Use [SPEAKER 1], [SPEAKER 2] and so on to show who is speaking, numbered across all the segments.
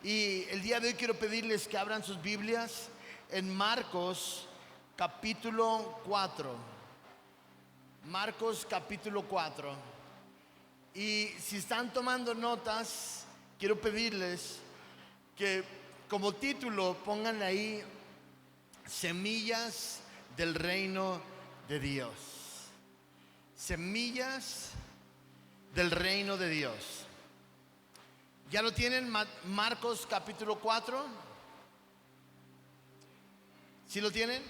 [SPEAKER 1] Y el día de hoy quiero pedirles que abran sus Biblias en Marcos capítulo 4. Marcos capítulo 4. Y si están tomando notas, quiero pedirles que como título pongan ahí: Semillas del reino de Dios. Semillas del reino de Dios. ¿Ya lo tienen? Marcos capítulo 4. ¿Sí lo tienen?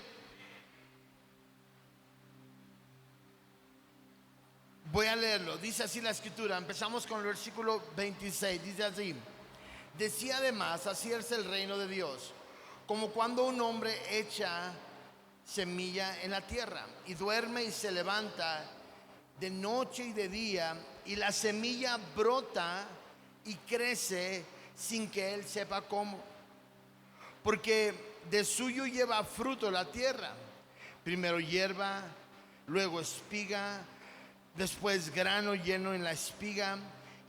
[SPEAKER 1] Voy a leerlo. Dice así la escritura. Empezamos con el versículo 26. Dice así: decía además, así es el reino de Dios, como cuando un hombre echa semilla en la tierra y duerme y se levanta de noche y de día, y la semilla brota y crece sin que él sepa cómo, porque de suyo lleva fruto la tierra, primero hierba, luego espiga, después grano lleno en la espiga,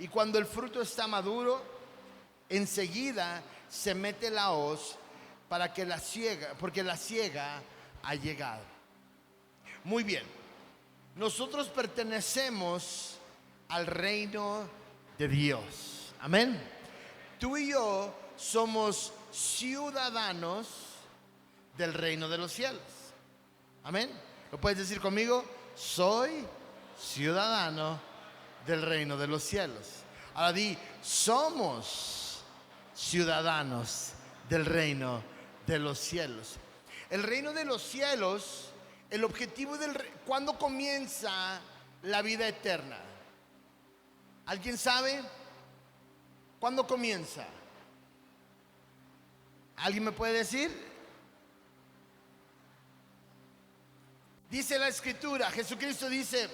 [SPEAKER 1] y cuando el fruto está maduro, enseguida se mete la hoz para que la siega, porque la siega ha llegado. Muy bien, nosotros pertenecemos al reino de Dios. Amén. Tú y yo somos ciudadanos del reino de los cielos. Amén. ¿Lo puedes decir conmigo? Soy ciudadano del reino de los cielos. Ahora di: somos ciudadanos del reino de los cielos. El reino de los cielos, el objetivo ¿cuándo comienza la vida eterna? ¿Alguien sabe? ¿Cuándo comienza? ¿Alguien me puede decir? Dice la escritura, Jesucristo dice: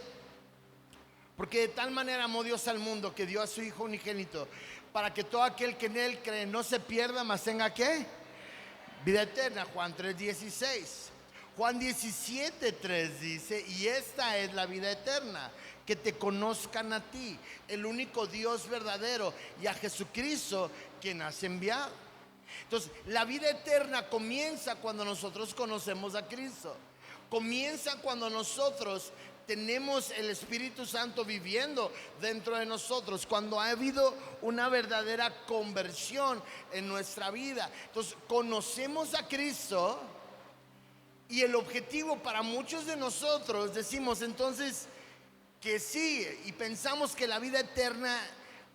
[SPEAKER 1] porque de tal manera amó Dios al mundo que dio a su Hijo unigénito, para que todo aquel que en él cree no se pierda, mas tenga ¿qué? Vida eterna. Juan 3:16. Juan 17:3 dice: y esta es la vida eterna, que te conozcan a ti, el único Dios verdadero, y a Jesucristo quien has enviado. Entonces, la vida eterna comienza cuando nosotros conocemos a Cristo. Comienza cuando nosotros tenemos el Espíritu Santo viviendo dentro de nosotros, cuando ha habido una verdadera conversión en nuestra vida. Entonces, conocemos a Cristo, y el objetivo para muchos de nosotros decimos entonces que sí, y pensamos que la vida eterna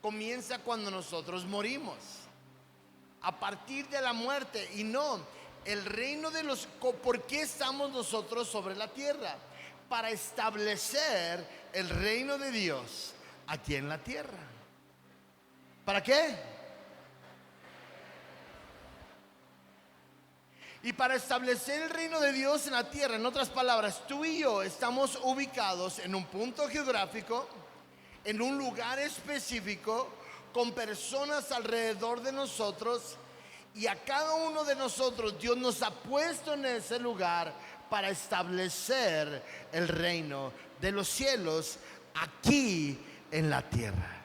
[SPEAKER 1] comienza cuando nosotros morimos, a partir de la muerte. Y no, el reino de los... ¿Por qué estamos nosotros sobre la tierra? Para establecer el reino de Dios aquí en la tierra. ¿Para qué? Y para establecer el reino de Dios en la tierra. En otras palabras, tú y yo estamos ubicados en un punto geográfico, en un lugar específico, con personas alrededor de nosotros, y a cada uno de nosotros Dios nos ha puesto en ese lugar para establecer el reino de los cielos aquí en la tierra.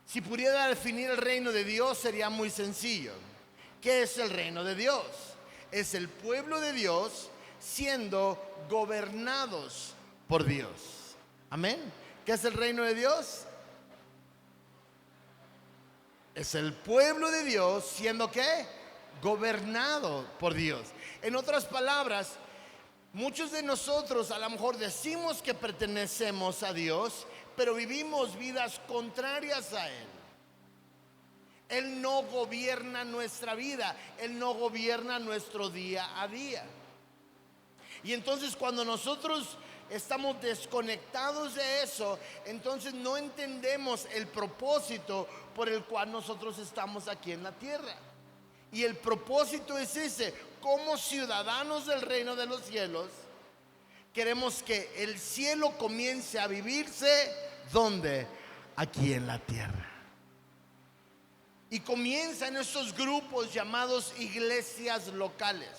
[SPEAKER 1] Si pudiera definir el reino de Dios, sería muy sencillo. ¿Qué es el reino de Dios? Es el pueblo de Dios siendo gobernados por Dios. Amén. ¿Qué es el reino de Dios? Es el pueblo de Dios siendo ¿qué? Gobernado por Dios. En otras palabras, muchos de nosotros a lo mejor decimos que pertenecemos a Dios, pero vivimos vidas contrarias a Él. Él no gobierna nuestra vida, Él no gobierna nuestro día a día. Y entonces cuando nosotros estamos desconectados de eso, entonces no entendemos el propósito por el cual nosotros estamos aquí en la tierra. Y el propósito es ese: como ciudadanos del reino de los cielos, queremos que el cielo comience a vivirse ¿dónde? Aquí en la tierra. Y comienza en estos grupos llamados iglesias locales.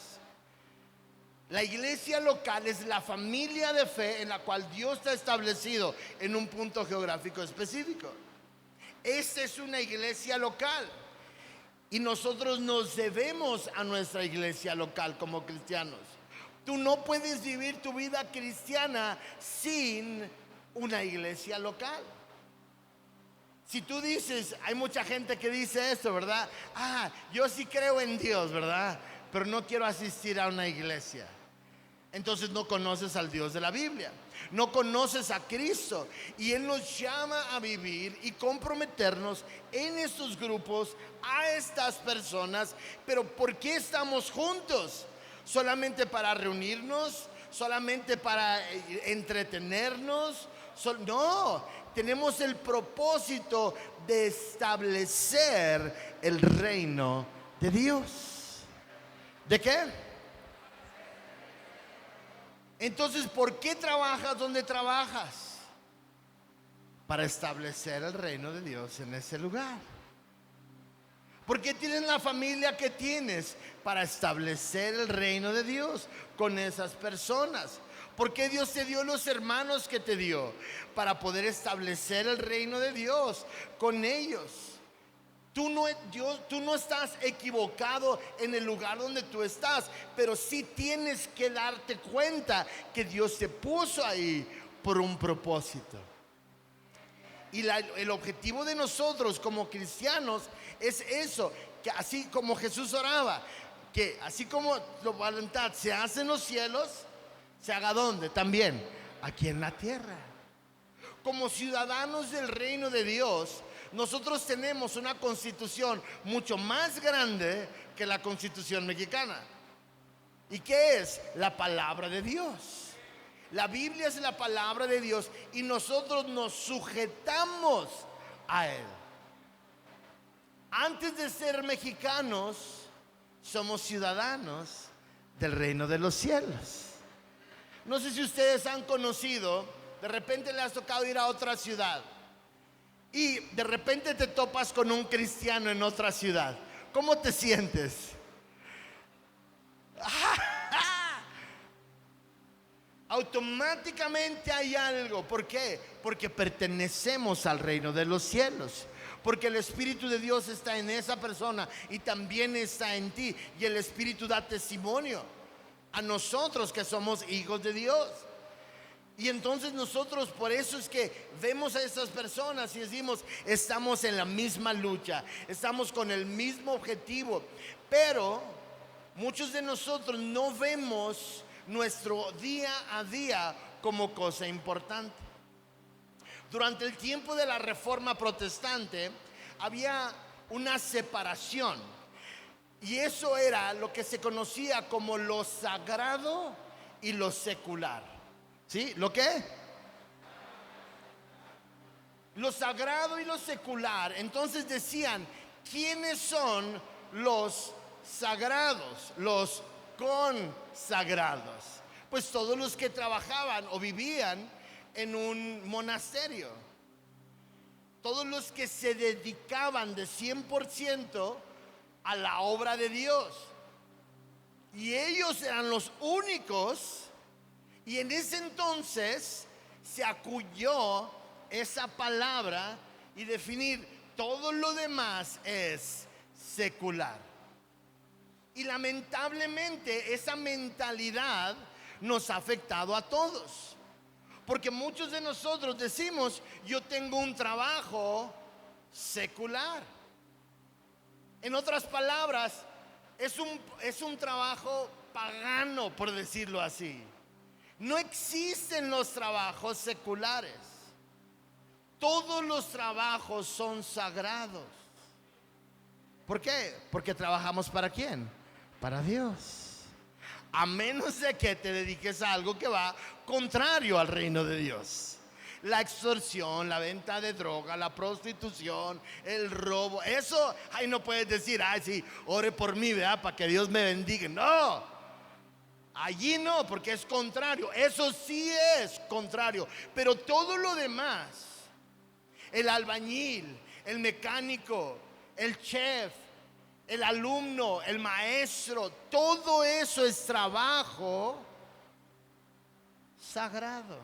[SPEAKER 1] La iglesia local es la familia de fe en la cual Dios te ha establecido en un punto geográfico específico. Esta es una iglesia local. Y nosotros nos debemos a nuestra iglesia local como cristianos. Tú no puedes vivir tu vida cristiana sin una iglesia local. Si tú dices, hay mucha gente que dice esto, ¿verdad? Yo sí creo en Dios, ¿verdad? Pero no quiero asistir a una iglesia. Entonces no conoces al Dios de la Biblia, no conoces a Cristo. Y Él nos llama a vivir y comprometernos en estos grupos, a estas personas. Pero ¿por qué estamos juntos? ¿Solamente para reunirnos? ¿Solamente para entretenernos? No, tenemos el propósito de establecer el reino de Dios. ¿De qué? Entonces, ¿por qué trabajas donde trabajas? Para establecer el reino de Dios en ese lugar. ¿Por qué tienes la familia que tienes? Para establecer el reino de Dios con esas personas. ¿Por qué Dios te dio los hermanos que te dio? Para poder establecer el reino de Dios con ellos. Tú no estás equivocado en el lugar donde tú estás, pero sí tienes que darte cuenta que Dios te puso ahí por un propósito. Y el objetivo de nosotros como cristianos es eso, que así como Jesús oraba, que así como la voluntad se hace en los cielos, se haga ¿dónde? También aquí en la tierra. Como ciudadanos del reino de Dios, nosotros tenemos una constitución mucho más grande que la constitución mexicana. ¿Y qué es? La palabra de Dios. La Biblia es la palabra de Dios y nosotros nos sujetamos a Él. Antes de ser mexicanos, somos ciudadanos del reino de los cielos. No sé si ustedes han conocido, de repente les ha tocado ir a otra ciudad y de repente te topas con un cristiano en otra ciudad. ¿Cómo te sientes? Automáticamente hay algo. ¿Por qué? Porque pertenecemos al reino de los cielos. Porque el Espíritu de Dios está en esa persona y también está en ti. Y el Espíritu da testimonio a nosotros que somos hijos de Dios. Y entonces nosotros, por eso es que vemos a estas personas y decimos, estamos en la misma lucha, estamos con el mismo objetivo. Pero muchos de nosotros no vemos nuestro día a día como cosa importante. Durante el tiempo de la Reforma Protestante había una separación, y eso era lo que se conocía como lo sagrado y lo secular. ¿Sí? ¿Lo qué? Lo sagrado y lo secular. Entonces decían, ¿quiénes son los sagrados? Los consagrados. Pues todos los que trabajaban o vivían en un monasterio. Todos los que se dedicaban de 100% a la obra de Dios. Y ellos eran los únicos. Y en ese entonces se acuñó esa palabra y definir todo lo demás es secular. Y lamentablemente esa mentalidad nos ha afectado a todos. Porque muchos de nosotros decimos, yo tengo un trabajo secular. En otras palabras, es un trabajo pagano, por decirlo así. No existen los trabajos seculares. Todos los trabajos son sagrados. ¿Por qué? Porque trabajamos ¿para quién? Para Dios. A menos de que te dediques a algo que va contrario al reino de Dios. La extorsión, la venta de droga, la prostitución, el robo. Eso, ahí no puedes decir, sí, ore por mí, ¿verdad? Para que Dios me bendiga. No. Allí no, porque es contrario. Eso sí es contrario. Pero todo lo demás, el albañil, el mecánico, el chef, el alumno, el maestro, todo eso es trabajo sagrado.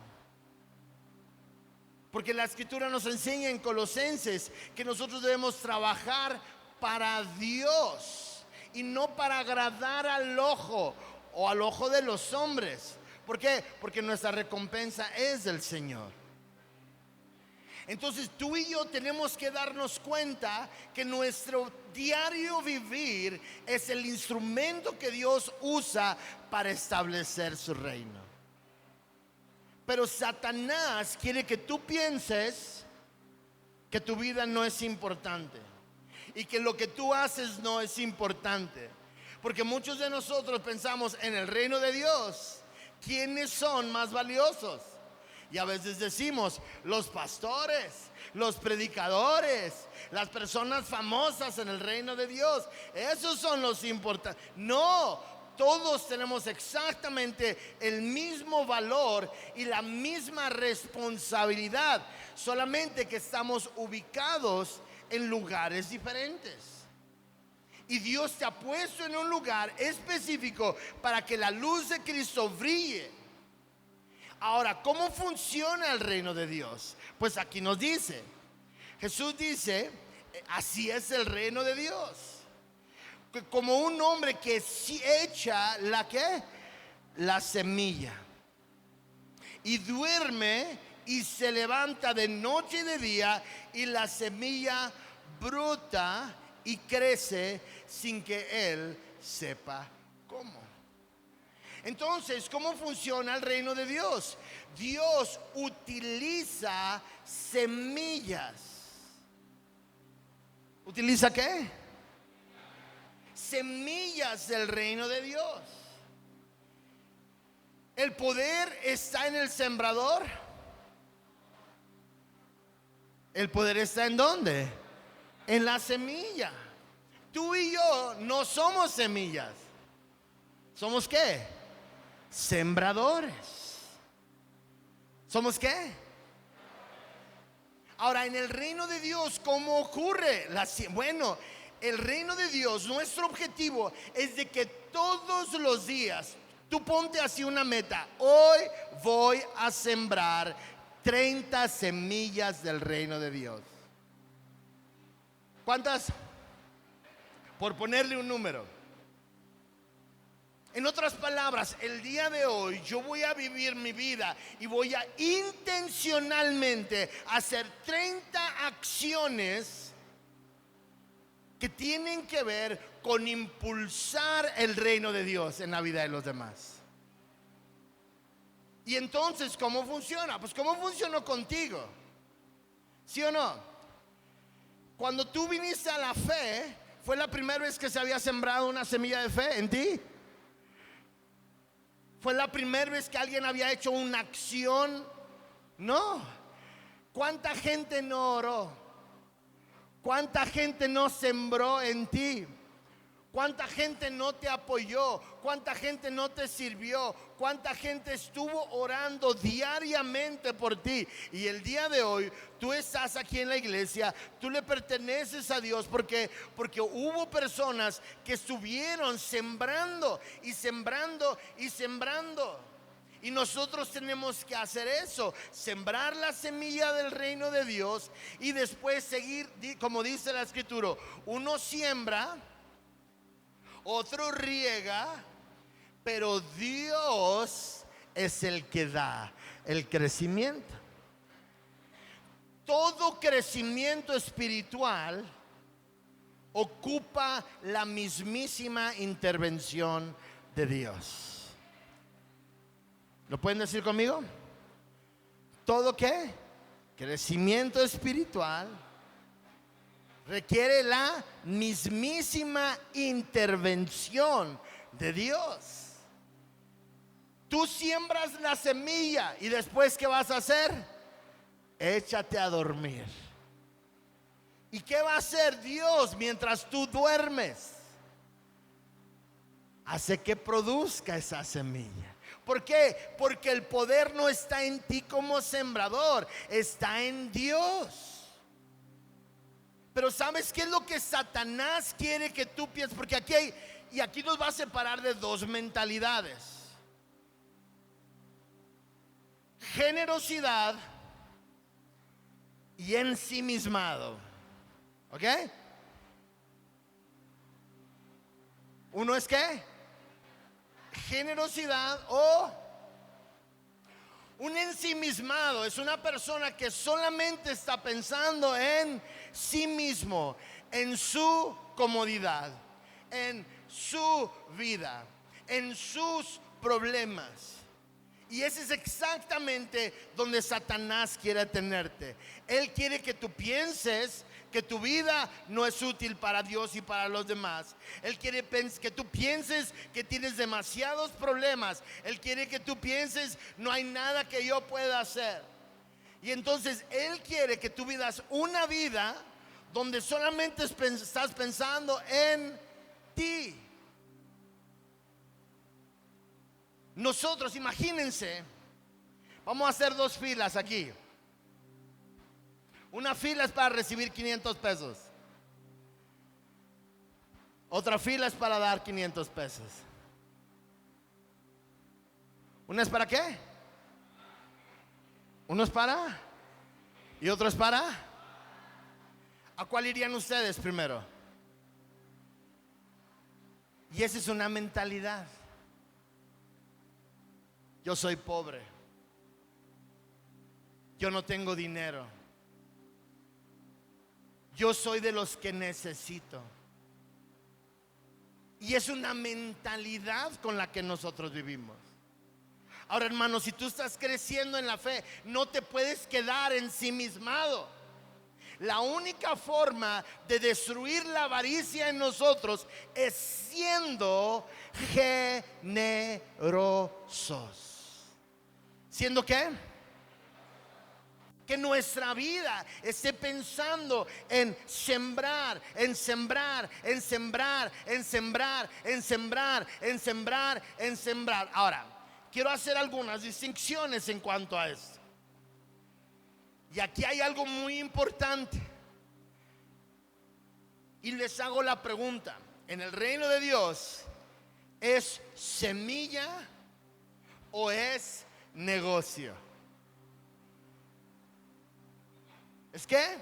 [SPEAKER 1] Porque la Escritura nos enseña en Colosenses que nosotros debemos trabajar para Dios y no para agradar al ojo o al ojo de los hombres. ¿Por qué? Porque nuestra recompensa es del Señor. Entonces tú y yo tenemos que darnos cuenta que nuestro diario vivir es el instrumento que Dios usa para establecer su reino. Pero Satanás quiere que tú pienses que tu vida no es importante y que lo que tú haces no es importante. Porque muchos de nosotros pensamos en el reino de Dios, ¿quiénes son más valiosos? Y a veces decimos, los pastores, los predicadores, las personas famosas en el reino de Dios, esos son los importantes. No, todos tenemos exactamente el mismo valor y la misma responsabilidad, solamente que estamos ubicados en lugares diferentes. Y Dios te ha puesto en un lugar específico para que la luz de Cristo brille. Ahora, ¿cómo funciona el reino de Dios? Pues aquí nos dice, Jesús dice, así es el reino de Dios. Como un hombre que echa la semilla y duerme y se levanta de noche y de día, y la semilla brota y crece sin que él sepa cómo. Entonces, ¿cómo funciona el reino de Dios? Dios utiliza semillas. ¿Utiliza qué? Semillas del reino de Dios. ¿El poder está en el sembrador? ¿El poder está en dónde? En la semilla. Tú y yo no somos semillas. ¿Somos qué? Sembradores. ¿Somos qué? Ahora, en el reino de Dios, ¿cómo ocurre? Bueno, el reino de Dios, nuestro objetivo es de que todos los días, tú ponte así una meta: hoy voy a sembrar 30 semillas del reino de Dios. ¿Cuántas? Por ponerle un número. En otras palabras, el día de hoy yo voy a vivir mi vida y voy a intencionalmente hacer 30 acciones que tienen que ver con impulsar el reino de Dios en la vida de los demás. Y entonces, ¿cómo funciona? Pues ¿cómo funcionó contigo? ¿Sí o no? Cuando tú viniste a la fe, ¿fue la primera vez que se había sembrado una semilla de fe en ti? ¿Fue la primera vez que alguien había hecho una acción? No. ¿Cuánta gente no oró? ¿Cuánta gente no sembró en ti? ¿Cuánta gente no te apoyó? ¿Cuánta gente no te sirvió? ¿Cuánta gente estuvo orando diariamente por ti? Y el día de hoy tú estás aquí en la iglesia, tú le perteneces a Dios porque hubo personas que estuvieron sembrando y sembrando y sembrando. Y nosotros tenemos que hacer eso, sembrar la semilla del reino de Dios y después seguir, como dice la escritura, uno siembra, otro riega, pero Dios es el que da el crecimiento. Todo crecimiento espiritual ocupa la mismísima intervención de Dios. ¿Lo pueden decir conmigo? ¿Todo qué? Crecimiento espiritual requiere la mismísima intervención de Dios. Tú siembras la semilla y después ¿qué vas a hacer? Échate a dormir. ¿Y qué va a hacer Dios mientras tú duermes? Hace que produzca esa semilla. ¿Por qué? Porque el poder no está en ti como sembrador, está en Dios. Pero ¿sabes qué es lo que Satanás quiere que tú pienses? Porque aquí nos va a separar de dos mentalidades: generosidad y ensimismado. ¿Ok? Uno es ¿qué? Generosidad. O un ensimismado es una persona que solamente está pensando en sí mismo, en su comodidad, en su vida, en sus problemas. Y ese es exactamente donde Satanás quiere tenerte. Él quiere que tú pienses que tu vida no es útil para Dios y para los demás. Él quiere que tú pienses que tienes demasiados problemas. Él quiere que tú pienses, no hay nada que yo pueda hacer. Y entonces Él quiere que tú vivas una vida donde solamente estás pensando en ti. Nosotros, imagínense, vamos a hacer dos filas aquí. Una fila es para recibir 500 pesos. Otra fila es para dar 500 pesos. ¿Una es para qué? Uno es para y otro es para. ¿A cuál irían ustedes primero? Y esa es una mentalidad. Yo soy pobre. Yo no tengo dinero. Yo soy de los que necesito. Y es una mentalidad con la que nosotros vivimos. Ahora, hermano, si tú estás creciendo en la fe, no te puedes quedar ensimismado. La única forma de destruir la avaricia en nosotros es siendo generosos. ¿Siendo qué? Que nuestra vida esté pensando en sembrar, en sembrar, en sembrar, en sembrar, en sembrar, en sembrar, en sembrar. Ahora, quiero hacer algunas distinciones en cuanto a esto. Y aquí hay algo muy importante. Y les hago la pregunta: ¿en el reino de Dios es semilla o es negocio? ¿Es qué?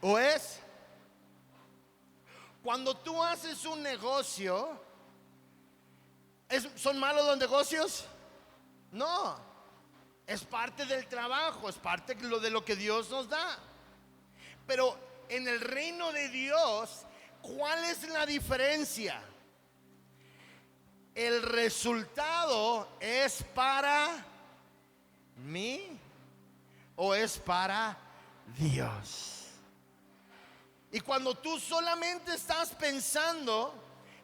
[SPEAKER 1] ¿O es? Cuando tú haces un negocio, ¿son malos los negocios? No, es parte del trabajo, es parte de lo que Dios nos da. Pero en el reino de Dios, ¿cuál es la diferencia? El resultado es para mí o es para Dios. Y cuando tú solamente estás pensando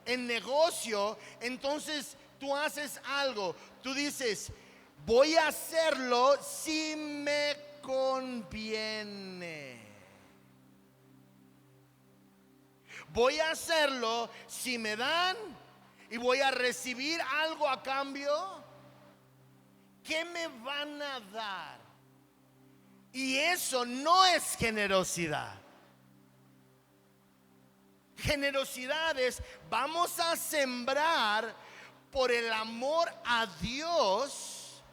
[SPEAKER 1] en negocio, entonces tú haces algo. Tú dices, voy a hacerlo si me conviene. Voy a hacerlo si me dan y voy a recibir algo a cambio. ¿Qué me van a dar? Y eso no es generosidad. Generosidad es: vamos a sembrar por el amor a Dios,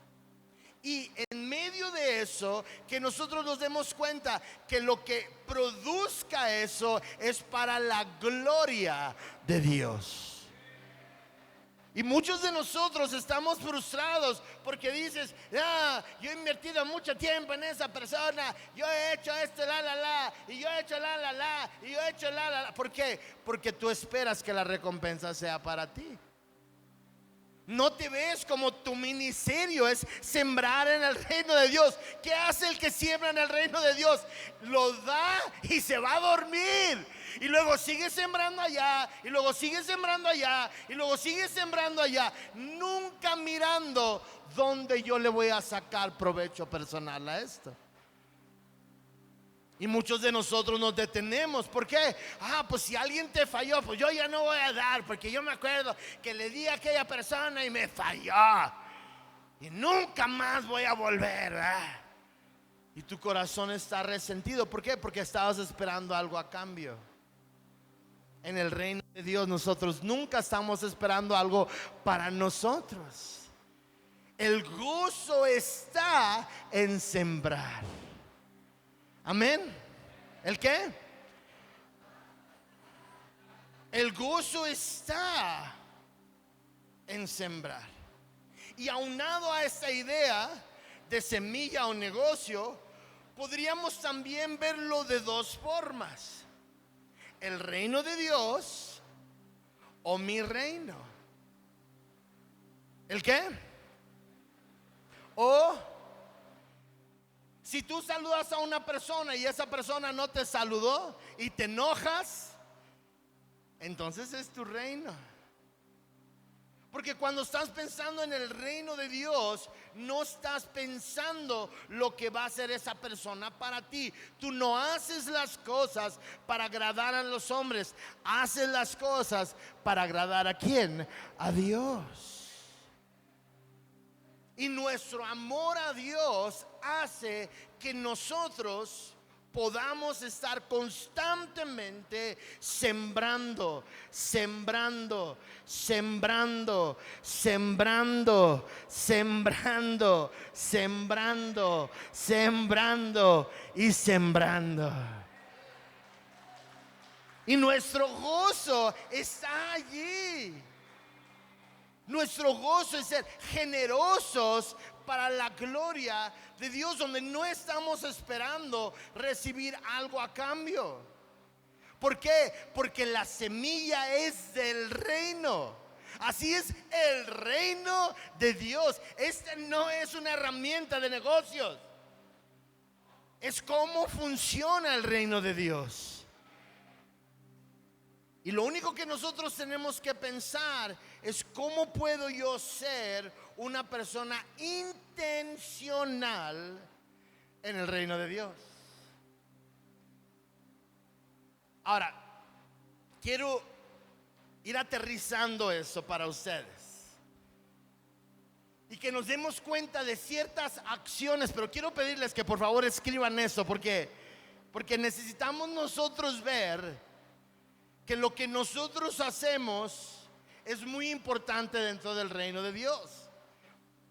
[SPEAKER 1] y en medio de eso que nosotros nos demos cuenta que lo que produzca eso es para la gloria de Dios. Y muchos de nosotros estamos frustrados porque dices, yo he invertido mucho tiempo en esa persona, yo he hecho esto, y yo he hecho y yo he hecho ¿Por qué? Porque tú esperas que la recompensa sea para ti. No te ves como tu ministerio es sembrar en el reino de Dios. ¿Qué hace el que siembra en el reino de Dios? Lo da y se va a dormir. Y luego sigue sembrando allá, y luego sigue sembrando allá, y luego sigue sembrando allá, nunca mirando dónde yo le voy a sacar provecho personal a esto. Y muchos de nosotros nos detenemos. ¿Por qué? Pues si alguien te falló, pues yo ya no voy a dar, porque yo me acuerdo que le di a aquella persona y me falló, y nunca más voy a volver, ¿verdad? Y tu corazón está resentido. ¿Por qué? Porque estabas esperando algo a cambio. En el reino de Dios nosotros nunca estamos esperando algo para nosotros. El gozo está en sembrar. Amén. ¿El qué? El gozo está en sembrar. Y aunado a esta idea de semilla o negocio, podríamos también verlo de dos formas: el reino de Dios o mi reino. ¿El qué? O si tú saludas a una persona y esa persona no te saludó y te enojas, entonces es tu reino. Porque cuando estás pensando en el reino de Dios, no estás pensando lo que va a hacer esa persona para ti. Tú no haces las cosas para agradar a los hombres, haces las cosas para agradar ¿a quién? A Dios. Y nuestro amor a Dios hace que nosotros podamos estar constantemente sembrando, sembrando, sembrando, sembrando, sembrando, sembrando, sembrando y sembrando. Y nuestro gozo está allí. Nuestro gozo es ser generosos para la gloria de Dios, donde no estamos esperando recibir algo a cambio. ¿Por qué? Porque la semilla es del reino. Así es el reino de Dios. Este no es una herramienta de negocios. Es cómo funciona el reino de Dios. Y lo único que nosotros tenemos que pensar es cómo puedo yo ser una persona intencional en el reino de Dios. Ahora, quiero ir aterrizando eso para ustedes y que nos demos cuenta de ciertas acciones, pero quiero pedirles que por favor escriban eso, porque necesitamos nosotros ver que lo que nosotros hacemos es muy importante dentro del reino de Dios.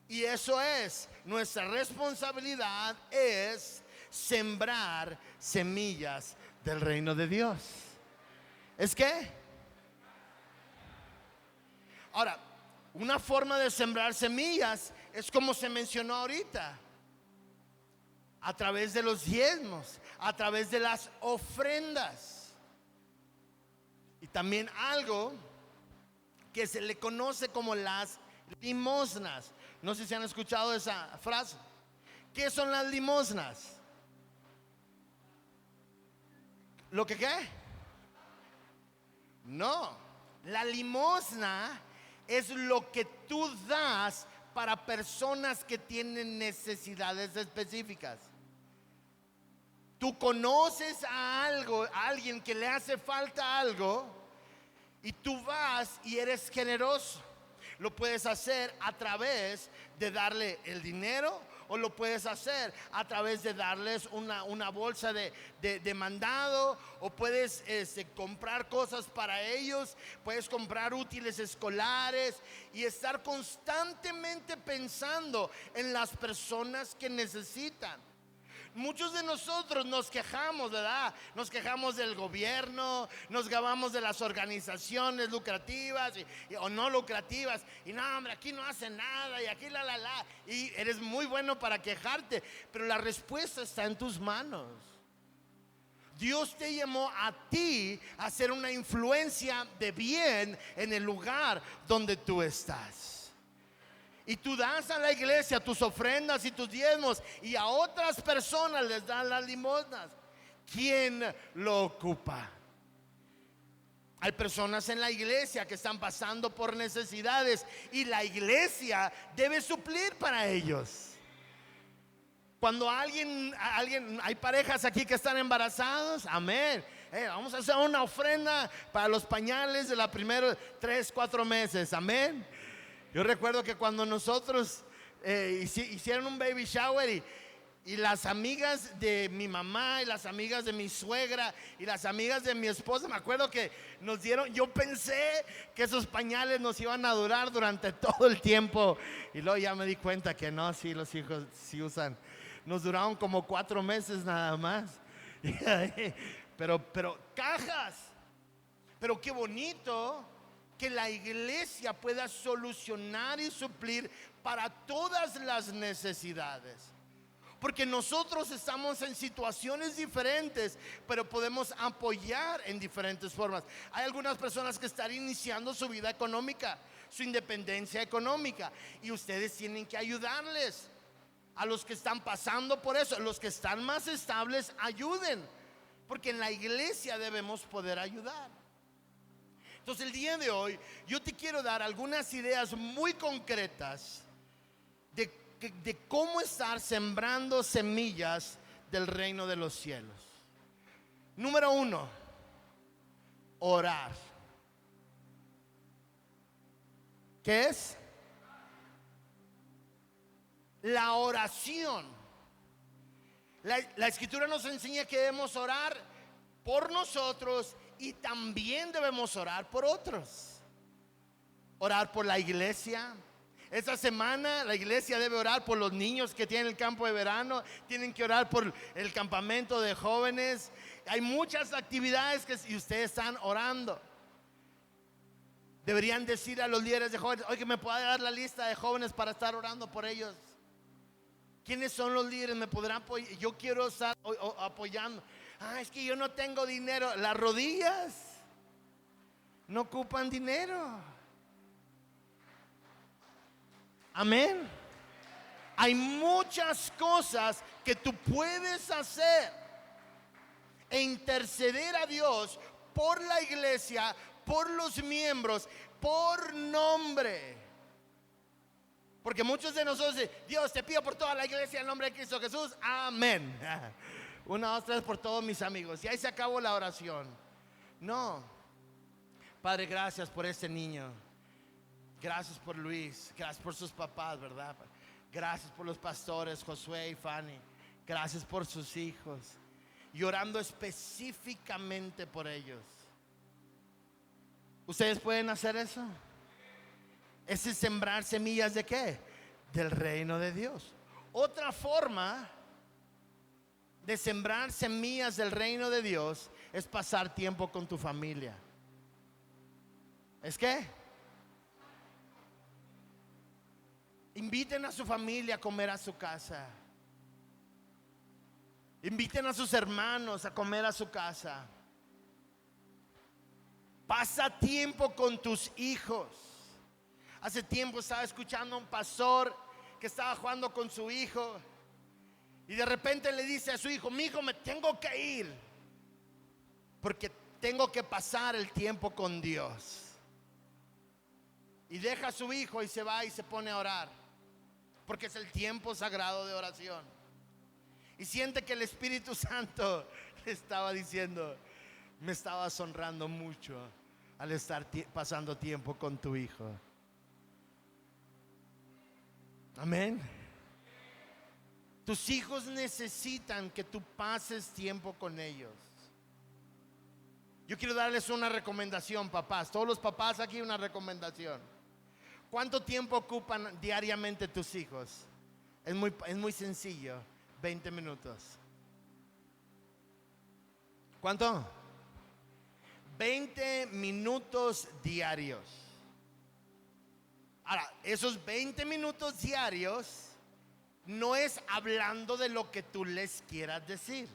[SPEAKER 1] Y eso es, nuestra responsabilidad es sembrar semillas del reino de Dios. ¿Es qué? Ahora, una forma de sembrar semillas es como se mencionó ahorita, a través de los diezmos, a través de las ofrendas. Y también algo que se le conoce como las limosnas. No sé si han escuchado esa frase. ¿Qué son las limosnas? ¿Lo que qué? No, la limosna es lo que tú das para personas que tienen necesidades específicas. Tú conoces a alguien que le hace falta algo, y tú vas y eres generoso. Lo puedes hacer a través de darle el dinero, o lo puedes hacer a través de darles una bolsa de mandado, o puedes comprar cosas para ellos, puedes comprar útiles escolares y estar constantemente pensando en las personas que necesitan. Muchos de nosotros nos quejamos, ¿verdad? Nos quejamos del gobierno, nos quejamos de las organizaciones lucrativas o no lucrativas. Y no, hombre, aquí no hacen nada y aquí la. Y eres muy bueno para quejarte, pero la respuesta está en tus manos. Dios te llamó a ti a ser una influencia de bien en el lugar donde tú estás. Y tú das a la iglesia tus ofrendas y tus diezmos, y a otras personas les das las limosnas. ¿Quién lo ocupa? Hay personas en la iglesia que están pasando por necesidades, y la iglesia debe suplir para ellos. Cuando alguien, hay parejas aquí que están embarazados, amén. Vamos a hacer una ofrenda para los pañales de los primeros 3-4 meses, amén. Yo recuerdo que cuando nosotros hicieron un baby shower, y las amigas de mi mamá y las amigas de mi suegra y las amigas de mi esposa, me acuerdo que nos dieron, yo pensé que esos pañales nos iban a durar durante todo el tiempo, y luego ya me di cuenta que no, sí, los hijos sí usan, nos duraron como 4 meses nada más. pero cajas. Pero qué bonito que la iglesia pueda solucionar y suplir para todas las necesidades. Porque nosotros estamos en situaciones diferentes, pero podemos apoyar en diferentes formas. Hay algunas personas que están iniciando su vida económica, su independencia económica, y ustedes tienen que ayudarles. A los que están pasando por eso, los que están más estables, ayuden, porque en la iglesia debemos poder ayudar. Entonces el día de hoy yo te quiero dar algunas ideas muy concretas de cómo estar sembrando semillas del reino de los cielos. Número 1, orar. ¿Qué es? La oración. La escritura nos enseña que debemos orar por nosotros y también debemos orar por otros. Orar por la iglesia. Esta semana la iglesia debe orar por los niños que tienen el campo de verano. Tienen que orar por el campamento de jóvenes. Hay muchas actividades y ustedes están orando. Deberían decir a los líderes de jóvenes: oye, ¿me puede dar la lista de jóvenes para estar orando por ellos? ¿Quiénes son los líderes? ¿Me podrán apoyar? Yo quiero estar apoyando. Es que yo no tengo dinero. Las rodillas no ocupan dinero. Amén. Hay muchas cosas que tú puedes hacer e interceder a Dios por la iglesia, por los miembros, por nombre. Porque muchos de nosotros dicen: Dios, te pido por toda la iglesia en el nombre de Cristo Jesús, amén. 1, 2, 3 por todos mis amigos, y ahí se acabó la oración. No. Padre, gracias por este niño. Gracias por Luis. Gracias por sus papás, ¿verdad? Gracias por los pastores Josué y Fanny. Gracias por sus hijos. Y orando específicamente por ellos. ¿Ustedes pueden hacer eso? Ese es sembrar semillas ¿de qué? Del reino de Dios. Otra forma de sembrar semillas del reino de Dios es pasar tiempo con tu familia. ¿Es qué? Inviten a su familia a comer a su casa. Inviten a sus hermanos a comer a su casa. Pasa tiempo con tus hijos. Hace tiempo estaba escuchando a un pastor que estaba jugando con su hijo y de repente le dice a su hijo: mi hijo, me tengo que ir porque tengo que pasar el tiempo con Dios. Y deja a su hijo y se va y se pone a orar, porque es el tiempo sagrado de oración. Y siente que el Espíritu Santo le estaba diciendo: me estabas honrando mucho al estar pasando tiempo con tu hijo. Amén. Tus hijos necesitan que tú pases tiempo con ellos. Yo quiero darles una recomendación, papás. Todos los papás aquí, una recomendación. ¿Cuánto tiempo ocupan diariamente tus hijos? Es muy sencillo. 20 minutos. ¿Cuánto? 20 minutos diarios. Ahora, esos 20 minutos diarios no es hablando de lo que tú les quieras decir.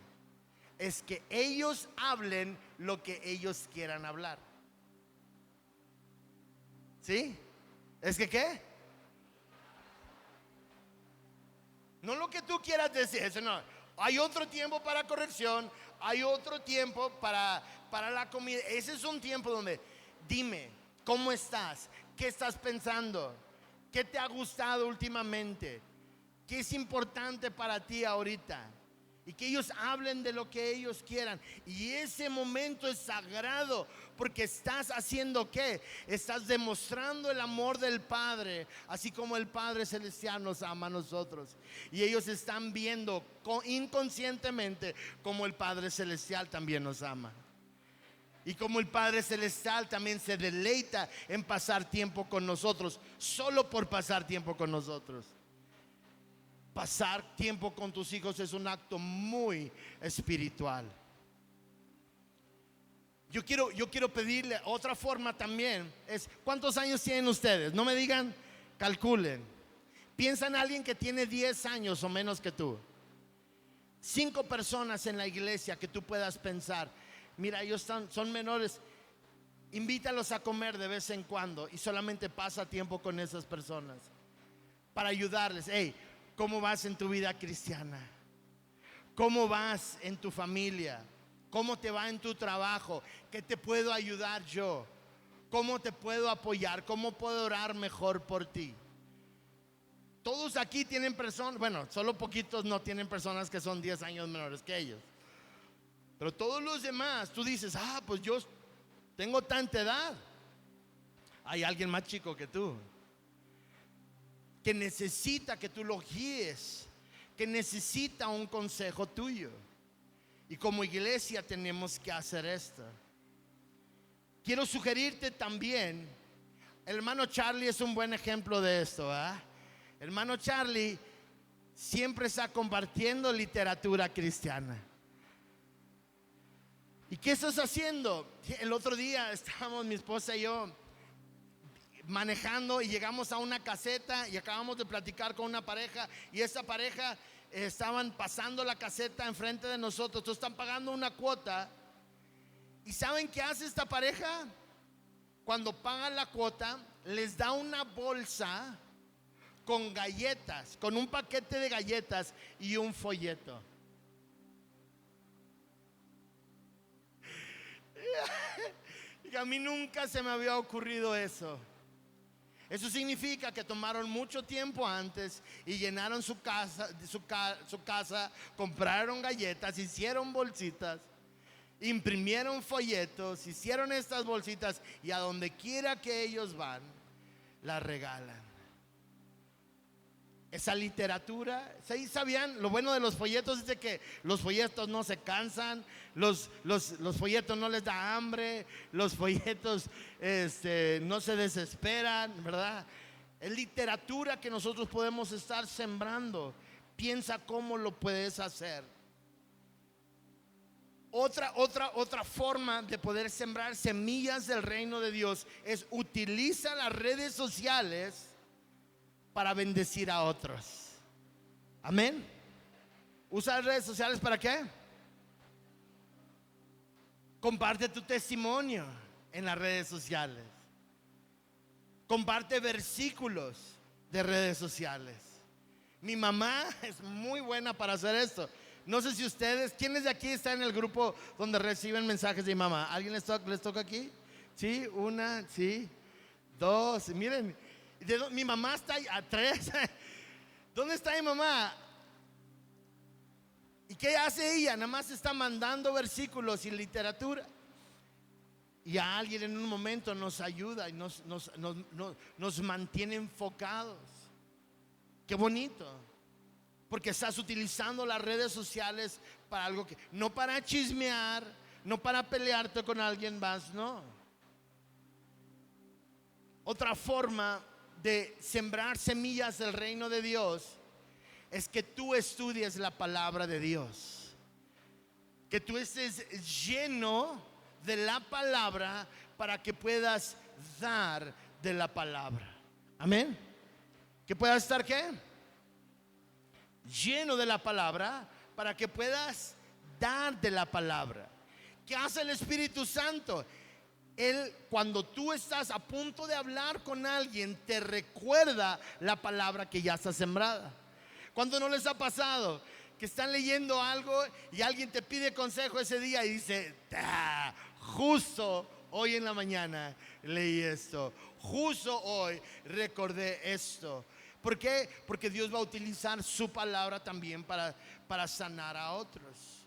[SPEAKER 1] Es que ellos hablen lo que ellos quieran hablar. ¿Sí? ¿Es que qué? No lo que tú quieras decir, eso no. Hay otro tiempo para corrección, hay otro tiempo para la comida. Ese es un tiempo donde dime, ¿cómo estás? ¿Qué estás pensando? ¿Qué te ha gustado últimamente? ¿Qué es importante para ti ahorita? Y que ellos hablen de lo que ellos quieran. Y ese momento es sagrado, porque estás haciendo ¿qué? Estás demostrando el amor del Padre, así como el Padre Celestial nos ama a nosotros. Y ellos están viendo inconscientemente como el Padre Celestial también nos ama. Y como el Padre Celestial también se deleita en pasar tiempo con nosotros, solo por pasar tiempo con nosotros. Pasar tiempo con tus hijos es un acto muy espiritual. Yo quiero pedirle otra forma también. ¿Cuántos años tienen ustedes? No me digan, calculen. Piensa en alguien que tiene 10 años o menos que tú. 5 personas en la iglesia que tú puedas pensar, mira, ellos son menores, invítalos a comer de vez en cuando y solamente pasa tiempo con esas personas para ayudarles. Hey, ¿cómo vas en tu vida cristiana? ¿Cómo vas en tu familia? ¿Cómo te va en tu trabajo? ¿Qué te puedo ayudar yo? ¿Cómo te puedo apoyar? ¿Cómo puedo orar mejor por ti? Todos aquí tienen personas, bueno, solo poquitos no tienen personas que son 10 años menores que ellos. Pero todos los demás, tú dices, pues yo tengo tanta edad. Hay alguien más chico que tú, que necesita que tú lo guíes, que necesita un consejo tuyo. Y como iglesia tenemos que hacer esto. Quiero sugerirte también, el hermano Charlie es un buen ejemplo de esto, ¿verdad? El hermano Charlie siempre está compartiendo literatura cristiana. ¿Y qué estás haciendo? El otro día estábamos mi esposa y yo manejando y llegamos a una caseta y acabamos de platicar con una pareja, y esa pareja estaban pasando la caseta enfrente de nosotros. Entonces están pagando una cuota. ¿Y saben qué hace esta pareja? Cuando pagan la cuota, les da una bolsa con galletas, con un paquete de galletas y un folleto. Y a mí nunca se me había ocurrido eso. Eso significa que tomaron mucho tiempo antes y llenaron su casa, compraron galletas, hicieron bolsitas, imprimieron folletos, hicieron estas bolsitas, y a donde quiera que ellos van, las regalan. Esa literatura, ¿sí sabían? Lo bueno de los folletos es de que los folletos no se cansan, los folletos no les da hambre, los folletos no se desesperan, ¿verdad? Es literatura que nosotros podemos estar sembrando. Piensa cómo lo puedes hacer. Otra forma de poder sembrar semillas del reino de Dios es utiliza las redes sociales para bendecir a otros. Amén. ¿Usa las redes sociales para qué? Comparte tu testimonio en las redes sociales. Comparte versículos de redes sociales. Mi mamá es muy buena para hacer esto. No sé si ustedes, ¿quiénes de aquí están en el grupo donde reciben mensajes de mi mamá? ¿Alguien les toca aquí? Sí, una, sí, dos. Miren, mi mamá está ahí, a 3. ¿Dónde está mi mamá? ¿Y qué hace ella? Nada más está mandando versículos y literatura. Y a alguien en un momento nos ayuda y nos mantiene enfocados. Qué bonito. Porque estás utilizando las redes sociales para algo que, no para chismear, no para pelearte con alguien más, no. Otra forma de sembrar semillas del reino de Dios es que tú estudies la palabra de Dios, que tú estés lleno de la palabra para que puedas dar de la palabra. Amén. Que puedas estar ¿qué? Lleno de la palabra para que puedas dar de la palabra. ¿Qué hace el Espíritu Santo? Él, cuando tú estás a punto de hablar con alguien, te recuerda la palabra que ya está sembrada. ¿Cuándo no les ha pasado que están leyendo algo y alguien te pide consejo ese día y dice, justo hoy en la mañana leí esto, justo hoy recordé esto? ¿Por qué? Porque Dios va a utilizar su palabra también para sanar a otros.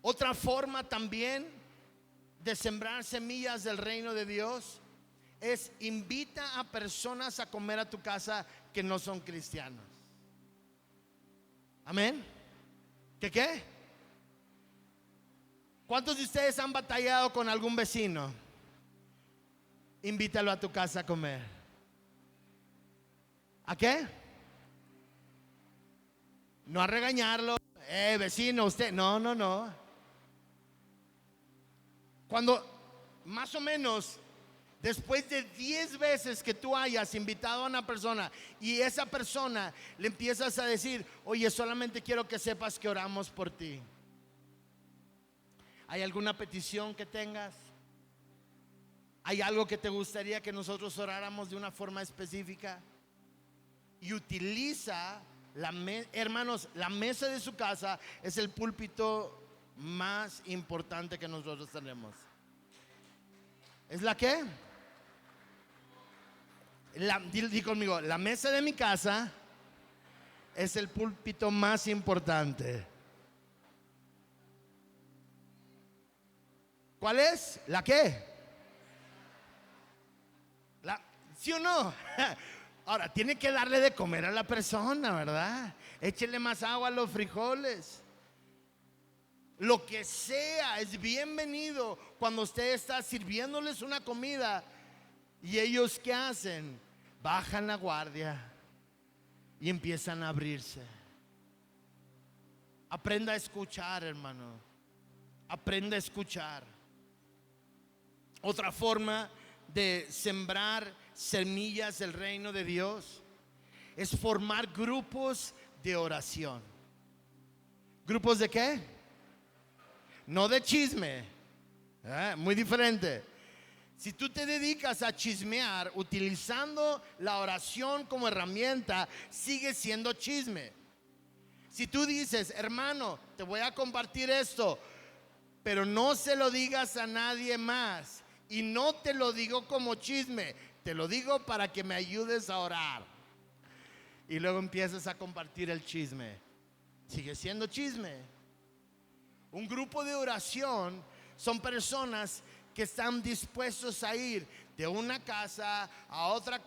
[SPEAKER 1] Otra forma también de sembrar semillas del reino de Dios es invita a personas a comer a tu casa que no son cristianos. Amén. ¿Qué? ¿Cuántos de ustedes han batallado con algún vecino? Invítalo a tu casa a comer. ¿A qué? No a regañarlo. Vecino, usted. No. Cuando más o menos después de 10 veces que tú hayas invitado a una persona y esa persona le empiezas a decir: oye, solamente quiero que sepas que oramos por ti. ¿Hay alguna petición que tengas? ¿Hay algo que te gustaría que nosotros oráramos de una forma específica? Y utiliza hermanos, la mesa de su casa es el púlpito más importante que nosotros tenemos. ¿Es la qué? Di conmigo, la mesa de mi casa es el púlpito más importante. ¿Cuál es? ¿La qué? ¿Sí o no? Ahora, tiene que darle de comer a la persona, ¿verdad? Échele más agua a los frijoles. Lo que sea es bienvenido cuando usted está sirviéndoles una comida. ¿Y ellos qué hacen? Bajan la guardia y empiezan a abrirse. Aprenda a escuchar, hermano. Aprenda a escuchar. Otra forma de sembrar semillas del reino de Dios es formar grupos de oración. ¿Grupos de qué? No de chisme, muy diferente. Si tú te dedicas a chismear utilizando la oración como herramienta, sigue siendo chisme. Si tú dices: hermano, te voy a compartir esto, pero no se lo digas a nadie más, y no te lo digo como chisme, te lo digo para que me ayudes a orar, y luego empiezas a compartir el chisme, sigue siendo chisme. Un grupo de oración son personas que están dispuestos a ir de una casa, a otra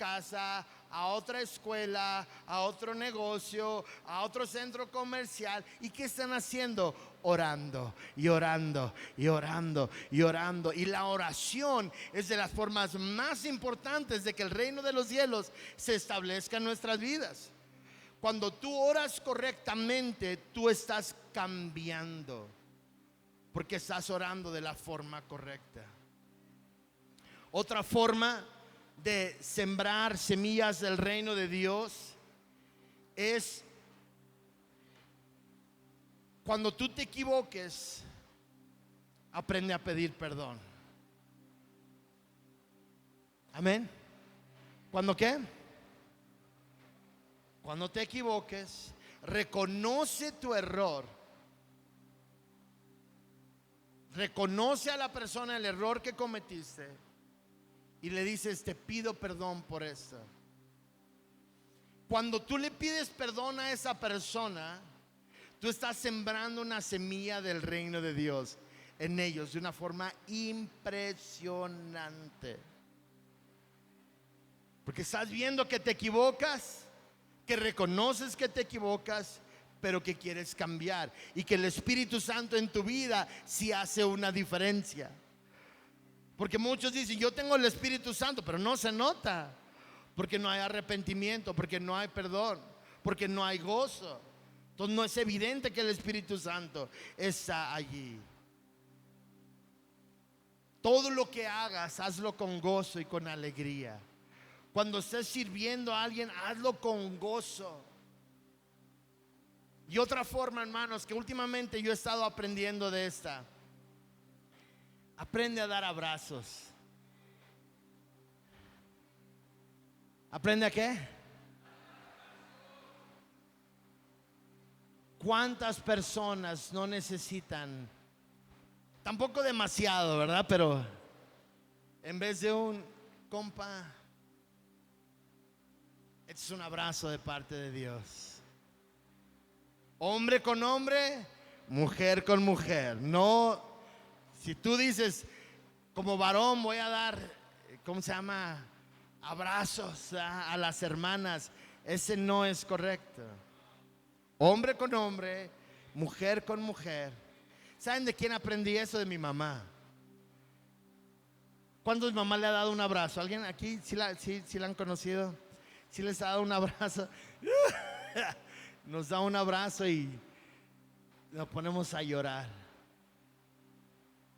[SPEAKER 1] escuela, a otro negocio, a otro centro comercial. ¿Y qué están haciendo? Orando y orando y orando y orando. Y la oración es de las formas más importantes de que el reino de los cielos se establezca en nuestras vidas. Cuando tú oras correctamente, tú estás cambiando, porque estás orando de la forma correcta. Otra forma de sembrar semillas del reino de Dios es cuando tú te equivoques, aprende a pedir perdón. Amén. ¿Cuándo qué? Cuando te equivoques, reconoce tu error. Reconoce a la persona el error que cometiste y le dices: te pido perdón por esto. Cuando tú le pides perdón a esa persona, tú estás sembrando una semilla del reino de Dios en ellos de una forma impresionante. Porque estás viendo que te equivocas, que reconoces que te equivocas, pero que quieres cambiar, y que el Espíritu Santo en tu vida sí hace una diferencia. Porque muchos dicen: yo tengo el Espíritu Santo, pero no se nota, porque no hay arrepentimiento, porque no hay perdón, porque no hay gozo. Entonces no es evidente que el Espíritu Santo está allí. Todo lo que hagas, hazlo con gozo y con alegría. Cuando estés sirviendo a alguien, hazlo con gozo. Y otra forma, hermanos, que últimamente yo he estado aprendiendo de esta: aprende a dar abrazos. ¿Aprende a qué? ¿Cuántas personas no necesitan? Tampoco demasiado, ¿verdad? Pero en vez de un compa, este es un abrazo de parte de Dios. Hombre con hombre, mujer con mujer. No, si tú dices: como varón voy a dar, ¿cómo se llama?, abrazos a las hermanas. Ese no es correcto. Hombre con hombre, mujer con mujer. ¿Saben de quién aprendí eso? De mi mamá. ¿Cuántos mamá le ha dado un abrazo? ¿Alguien aquí sí la han conocido? ¿Sí les ha dado un abrazo? Nos da un abrazo y nos ponemos a llorar.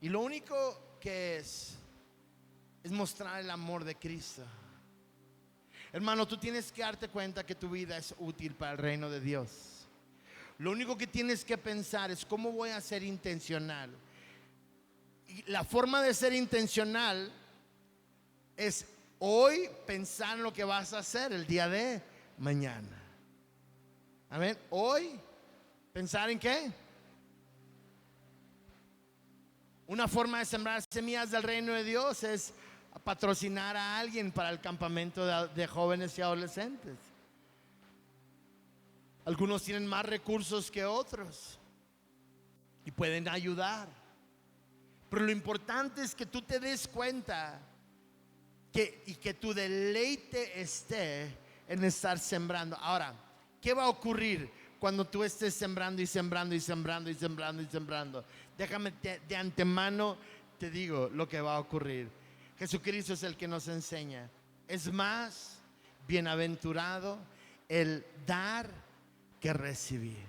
[SPEAKER 1] Y lo único que es mostrar el amor de Cristo. Hermano, tú tienes que darte cuenta que tu vida es útil para el reino de Dios. Lo único que tienes que pensar es cómo voy a ser intencional. Y la forma de ser intencional es hoy pensar en lo que vas a hacer el día de mañana. Amén. Hoy pensar en qué. Una forma de sembrar semillas del reino de Dios es patrocinar a alguien para el campamento de jóvenes y adolescentes. Algunos tienen más recursos que otros y pueden ayudar, pero lo importante es que tú te des cuenta que tu deleite esté en estar sembrando. Ahora, ¿qué va a ocurrir cuando tú estés sembrando y sembrando y sembrando y sembrando y sembrando? Déjame de antemano te digo lo que va a ocurrir. Jesucristo es el que nos enseña. Es más bienaventurado el dar que recibir.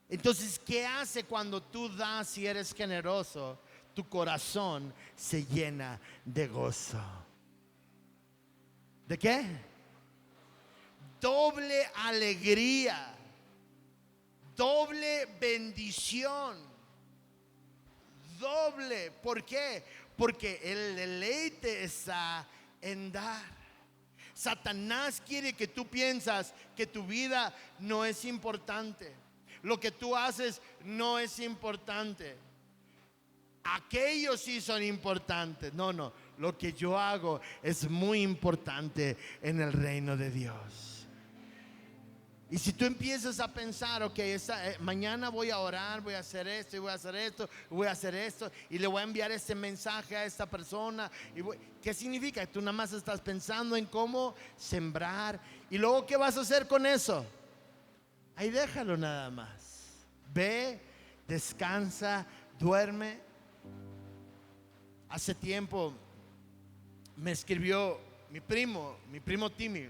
[SPEAKER 1] Entonces, ¿qué hace cuando tú das y eres generoso? Tu corazón se llena de gozo. ¿De qué? Doble alegría, doble bendición, doble. ¿Por qué? Porque el deleite está en dar. Satanás quiere que tú piensas que tu vida no es importante. Lo que tú haces no es importante. Aquellos sí son importantes. No, lo que yo hago es muy importante en el reino de Dios. Y si tú empiezas a pensar, ok, mañana voy a orar, voy a hacer esto y voy a hacer esto, voy a hacer esto y le voy a enviar este mensaje a esta persona. ¿Qué significa? Tú nada más estás pensando en cómo sembrar. Y luego, ¿qué vas a hacer con eso? Ahí déjalo nada más. Ve, descansa, duerme. Hace tiempo me escribió mi primo Timmy.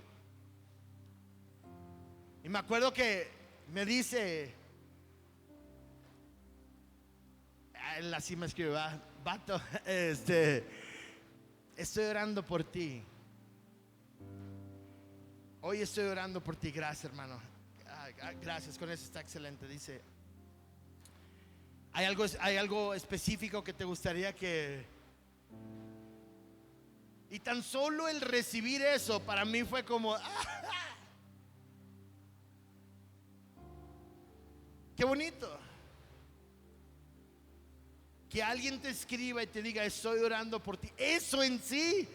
[SPEAKER 1] Y me acuerdo que me dice, él así me escribió: vato, estoy orando por ti. Hoy estoy orando por ti. Gracias, hermano. Gracias, con eso está excelente. Dice, ¿hay algo específico que te gustaría que? Y tan solo el recibir eso para mí fue como qué bonito que alguien te escriba y te diga: estoy orando por ti. Eso en sí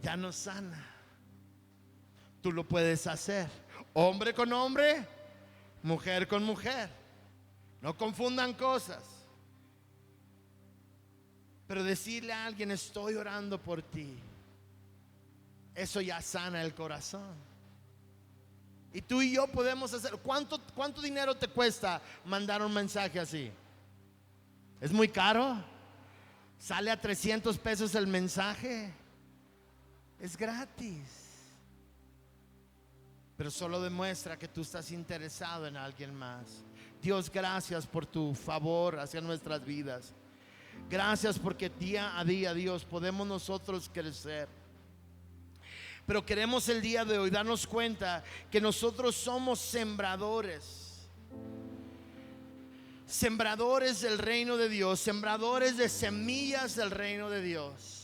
[SPEAKER 1] ya nos sana. Tú lo puedes hacer, hombre con hombre, mujer con mujer. No confundan cosas. Pero decirle a alguien: estoy orando por ti, eso ya sana el corazón. Y tú y yo podemos hacer. ¿Cuánto dinero te cuesta mandar un mensaje así? ¿Es muy caro? ¿Sale a 300 pesos el mensaje? Es gratis. Pero solo demuestra que tú estás interesado en alguien más. Dios, gracias por tu favor hacia nuestras vidas. Gracias porque día a día, Dios, podemos nosotros crecer. Pero queremos el día de hoy darnos cuenta que nosotros somos sembradores. Sembradores del reino de Dios. Sembradores de semillas del reino de Dios.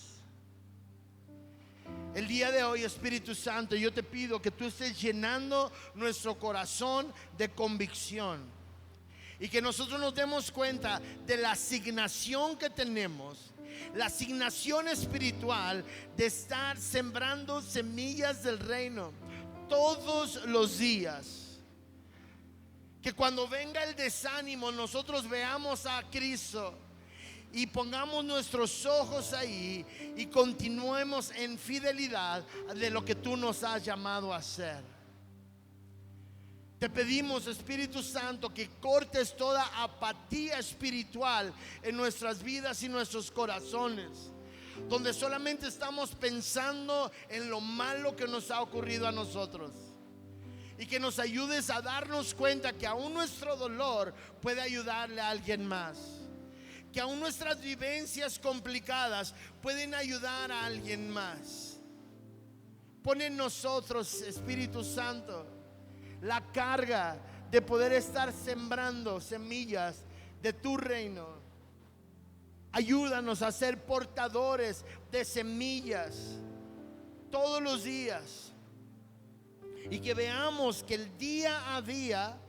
[SPEAKER 1] El día de hoy, Espíritu Santo, yo te pido que tú estés llenando nuestro corazón de convicción. Y que nosotros nos demos cuenta de la asignación que tenemos. La asignación espiritual de estar sembrando semillas del reino todos los días. Que cuando venga el desánimo, nosotros veamos a Cristo y pongamos nuestros ojos ahí y continuemos en fidelidad de lo que tú nos has llamado a hacer. Te pedimos, Espíritu Santo, que cortes toda apatía espiritual en nuestras vidas y nuestros corazones, donde solamente estamos pensando en lo malo que nos ha ocurrido a nosotros. Y que nos ayudes a darnos cuenta que aún nuestro dolor puede ayudarle a alguien más. que aún nuestras vivencias complicadas pueden ayudar a alguien más. Pon en nosotros, Espíritu Santo, la carga de poder estar sembrando semillas de tu reino. Ayúdanos a ser portadores de semillas todos los días, y que veamos que el día a día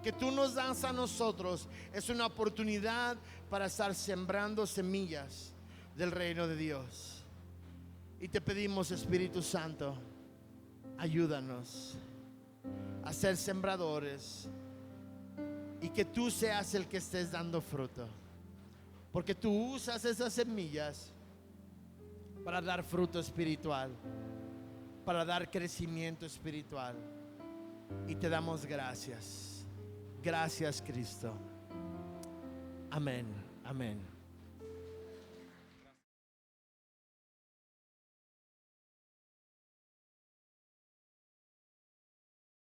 [SPEAKER 1] que tú nos das a nosotros es una oportunidad para estar sembrando semillas del reino de Dios. Y te pedimos, Espíritu Santo, ayúdanos a ser sembradores, y que tú seas el que estés dando fruto, porque tú usas esas semillas para dar fruto espiritual, para dar crecimiento espiritual. Y te damos gracias. Gracias, Cristo. Amén. Amén.